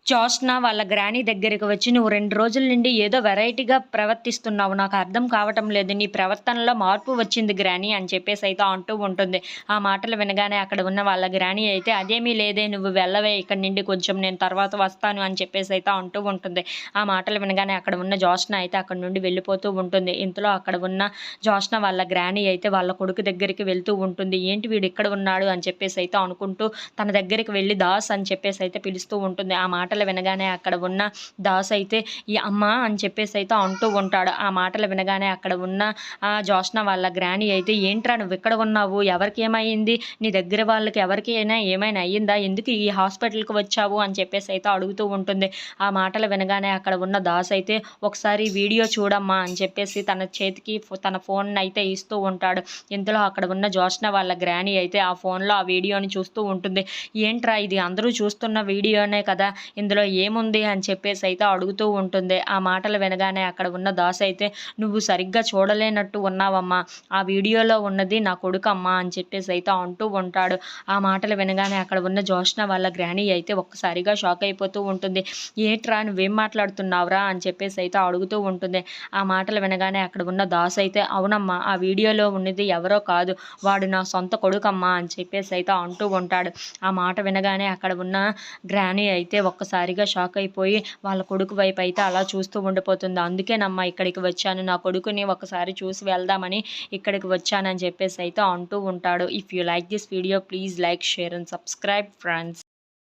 జోష్న వాళ్ళ గ్రానీ దగ్గరికి వచ్చి, "నువ్వు 2 రోజుల నుండి ఏదో వెరైటీగా ప్రవర్తిస్తున్నావు. నాకు అర్థం కావటం లేదు. నీ ప్రవర్తనలో మార్పు వచ్చింది గ్రానీ" అని చెప్పేసైతే అంటూ ఉంటుంది. ఆ మాటలు వినగానే అక్కడ ఉన్న వాళ్ళ గ్రానీ అయితే, "అదేమీ లేదే, నువ్వు వెళ్ళవే ఇక్కడి నుండి, కొంచెం నేను తర్వాత వస్తాను" అని చెప్పేసైతే అంటూ ఉంటుంది. ఆ మాటలు వినగానే అక్కడ ఉన్న జోష్న అయితే అక్కడి నుండి వెళ్ళిపోతూ ఉంటుంది. ఇంతలో అక్కడ ఉన్న జోష్న వాళ్ళ గ్రానీ అయితే వాళ్ళ కొడుకు దగ్గరికి వెళ్తూ ఉంటుంది. "ఏంటి వీడు ఇక్కడ ఉన్నాడు" అని చెప్పేసైతే అనుకుంటూ తన దగ్గరికి వెళ్ళి దాస్ అని చెప్పేసైతే పిలుస్తూ ఉంటుంది. ఆ మాటలు వినగానే అక్కడ ఉన్న దాస్ అయితే, "ఈ అమ్మ" అని చెప్పేసైతే అంటూ ఉంటాడు. ఆ మాటలు వినగానే అక్కడ ఉన్న జోష్న వాళ్ళ గ్రానీ అయితే, "ఏంట్రా నువ్విక్కడ ఉన్నావు? ఎవరికేమైంది? నీ దగ్గర వాళ్ళకి ఎవరికైనా ఏమైనా అయ్యిందా? ఎందుకు ఈ హాస్పిటల్‌కి వచ్చావు?" అని చెప్పేసైతే అడుగుతూ ఉంటుంది. ఆ మాటలు వినగానే అక్కడ ఉన్న దాస్ అయితే, "ఒకసారి వీడియో చూడమ్మా" అని చెప్పేసి తన చేతికి తన ఫోన్‌నయితే ఇస్తూ ఉంటాడు. ఇంతలో అక్కడ ఉన్న జోష్న వాళ్ళ గ్రానీ అయితే ఆ ఫోన్‌లో ఆ వీడియోని చూస్తూ ఉంటుంది. "ఏంట్రా ఇది, అందరూ చూస్తున్న వీడియోనే కదా! ఇందులో ఏముంది?" అని చెప్పేసైతే అడుగుతూ ఉంటుంది. ఆ మాటలు వినగానే అక్కడ ఉన్న దాస్ అయితే, "నువ్వు సరిగ్గా చూడలేనట్టు ఉన్నావమ్మా. ఆ వీడియోలో ఉన్నది నా కొడుకమ్మా" అని చెప్పేసైతే అంటూ ఉంటాడు. ఆ మాటలు వినగానే అక్కడ ఉన్న జోష్న వాళ్ళ గ్రానీ అయితే ఒక్కసారిగా షాక్ అయిపోతూ ఉంటుంది. "ఏంట్రా నువ్వేం మాట్లాడుతున్నావురా?" అని చెప్పేసైతే అడుగుతూ ఉంటుంది. ఆ మాటలు వినగానే అక్కడ ఉన్న దాస్ అయితే, "అవునమ్మా, ఆ వీడియోలో ఉన్నది ఎవరో కాదు. వాడు నా సొంత కొడుకమ్మా" అని చెప్పేసైతే అంటూ ఉంటాడు. ఆ మాట వినగానే అక్కడ ఉన్న గ్రానీ అయితే ఒక్కసారిగా షాక్ అయిపోయి వాళ్ళ కొడుకు వైపు అయితే అలా చూస్తూ ఉండిపోతుంది. "అందుకేనమ్మా ఇక్కడికి వచ్చాను. నా కొడుకుని ఒకసారి చూసి వెళ్దామని ఇక్కడికి వచ్చానని" చెప్పేసైతే అంటూ ఉంటాడు. If you like this video, please like, share and subscribe friends.